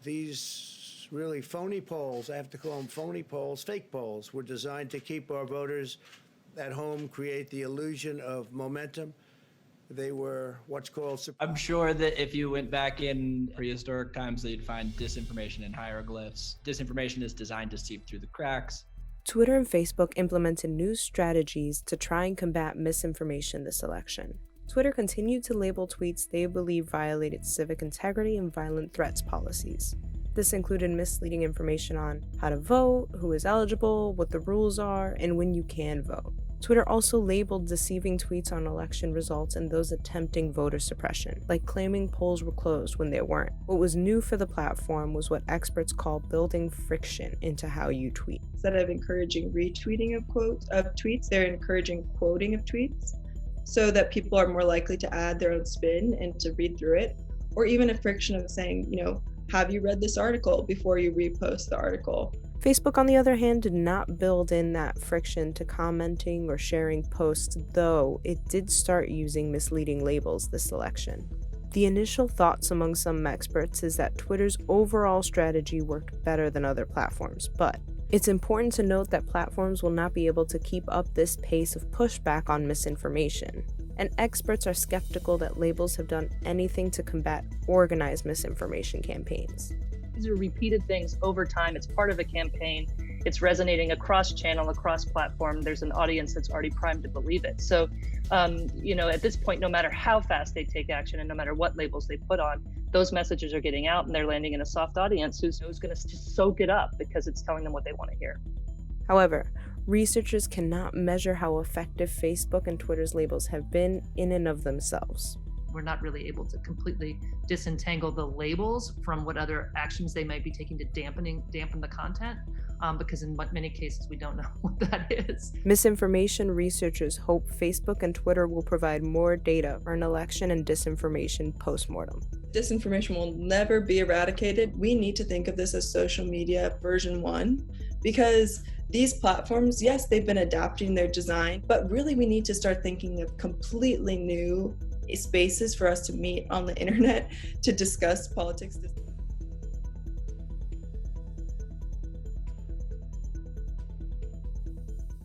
These really phony polls, I have to call them phony polls, fake polls, were designed to keep our voters at home, create the illusion of momentum. They were what's called... I'm sure that if you went back in prehistoric times, that you'd find disinformation in hieroglyphs. Disinformation is designed to seep through the cracks. Twitter and Facebook implemented new strategies to try and combat misinformation this election. Twitter continued to label tweets they believe violated civic integrity and violent threats policies. This included misleading information on how to vote, who is eligible, what the rules are, and when you can vote. Twitter also labeled deceiving tweets on election results and those attempting voter suppression, like claiming polls were closed when they weren't. What was new for the platform was what experts call building friction into how you tweet. Instead of encouraging retweeting of tweets, they're encouraging quoting of tweets so that people are more likely to add their own spin and to read through it, or even a friction of saying, have you read this article before you repost the article? Facebook, on the other hand, did not build in that friction to commenting or sharing posts, though it did start using misleading labels this election. The initial thoughts among some experts is that Twitter's overall strategy worked better than other platforms, but it's important to note that platforms will not be able to keep up this pace of pushback on misinformation, and experts are skeptical that labels have done anything to combat organized misinformation campaigns. These are repeated things over time. It's part of a campaign. It's resonating across channel, across platform. There's an audience that's already primed to believe it. So, at this point, no matter how fast they take action and no matter what labels they put on, those messages are getting out and they're landing in a soft audience who's going to just soak it up because it's telling them what they want to hear. However, researchers cannot measure how effective Facebook and Twitter's labels have been in and of themselves. We're not really able to completely disentangle the labels from what other actions they might be taking to dampen the content, because in many cases we don't know what that is. Misinformation researchers hope Facebook and Twitter will provide more data for an election and disinformation postmortem. Disinformation will never be eradicated. We need to think of this as social media version 1, because these platforms, yes, they've been adapting their design, but really we need to start thinking of completely new spaces for us to meet on the internet to discuss politics.